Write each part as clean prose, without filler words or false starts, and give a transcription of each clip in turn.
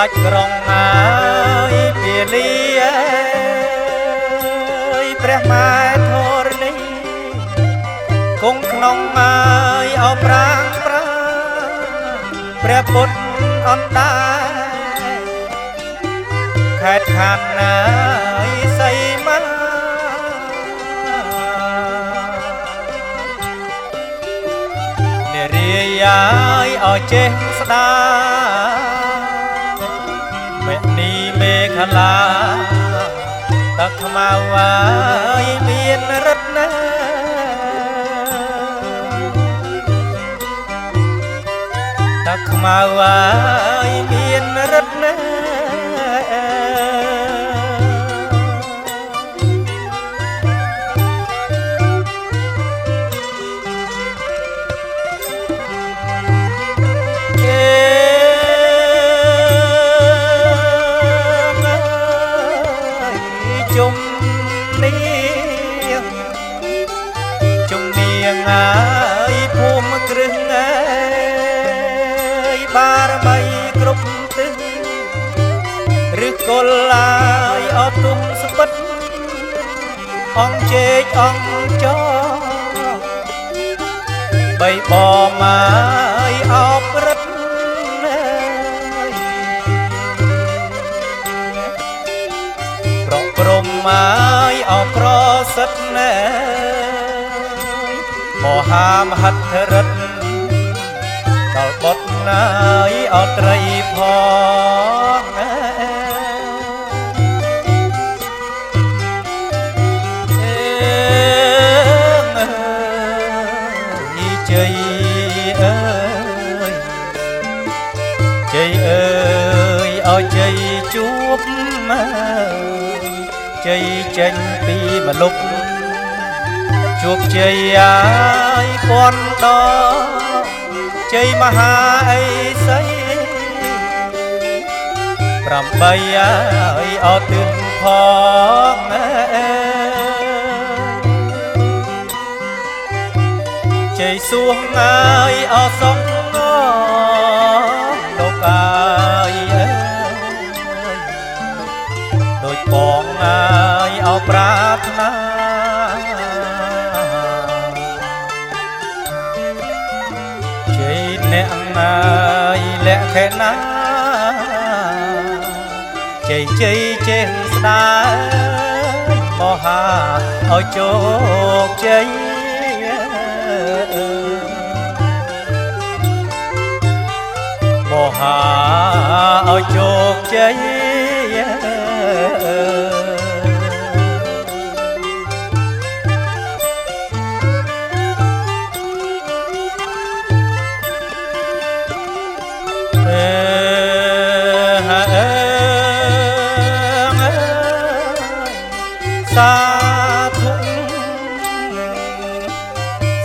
ដាច់ក្រុងហើយពាលីព្រះម៉ែធរណីគង់ក្នុងហើយអបប្រាំងប្រាព្រះពុទ្ធអន្តតាខេត្តខាត់ណាយសីមានារីយាយអោចេះស្ដាមេនីមេខលាទឹកខ្មៅហើយមានរិទ្ធណាទឹកខ្មៅហើយមានរិទ្ធណាហើយភូមិគ្រឹះហើយបារមីគ្រប់ទិសឬគល់ឡាយអត់ទុំស្ពិតអង្គជែកអង្គចបីបមកអោបរិទ្ធប្រព្រំមកអោប្រសិទ្ធណែមហាមហិទ្ធិរិទ្ធដល់បុត្រណាយអត្រីផងជ័យអើយជ័យអើយឲ្យជ័យជួបជ័យចេញពីមលុបជួបជ័យហើយពាន់ដជ័យមហាអីសី8ហើយអត់ទិនផងជ័យសួងហើយអត់សងលោកហើយដូចបងហើយអត់ប្រាថ្នាអ្នកណាយលក្ខណៈជ័យជ័យចេះស្ដាយមហាឲ្យជោគជ័យមហាឲ្យជោគជ័យ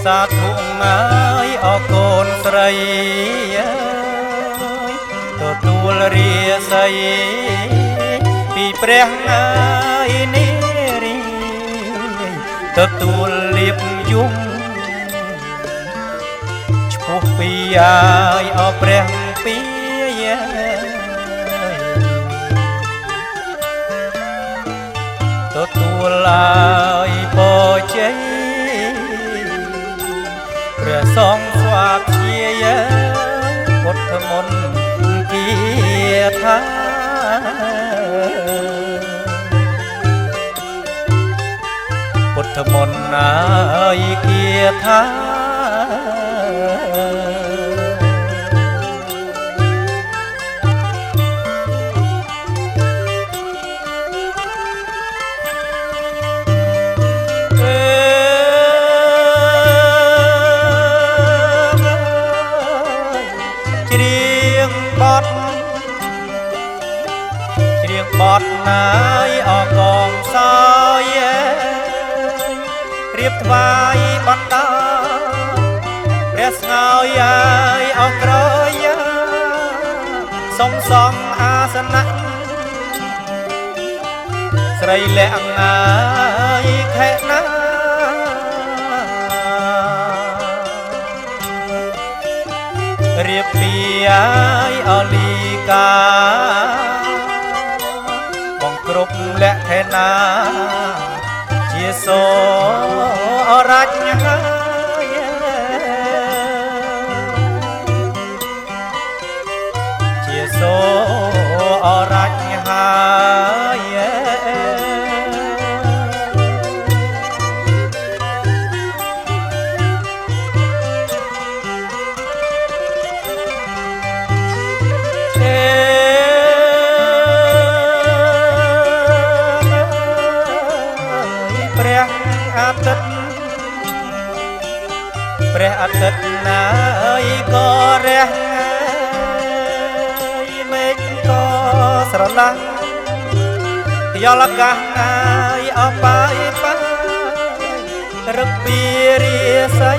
សាធុហើយអរគុណស្រីទទួលរាសីពីព្រះហើយនារីទទួលលៀបយំឈ្មោះពីហើយអរព្រះពីទទួលហើយបជ័យព្រះសង្ឃស្វាព្យាពុទ្ធមន្តគាថាពុទ្ធមន្តហើយគាថាបត់ណាយអកងសោយរៀបថ្វាយបន្តព្រះស្ងោយអស់ក្រយសុំសំអាសនៈស្រីលក្ខណាយខេណារៀបពីអាយអលី កាបងគ្រប់លក្ខណាជាសូរញ្ញហើយជាសូរញ្ញហើយព្រះអាទិត្យណាយក៏រះមេឃក៏ស្រឡះយល់កាសណាយអបាយបាយរឹកពីរាសី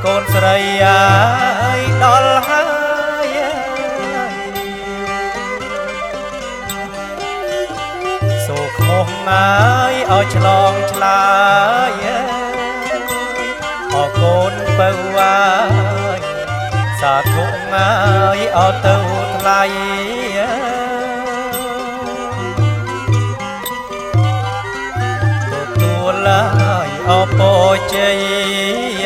កូនស្រីអាយដល់ហើយសូខ្មោះណាយឲ្យឆ្លងឆ្លើយអរកូនបើវាយសាធុងាយអត់ទៅថ្លៃទទួលហើយអរពរជ័យ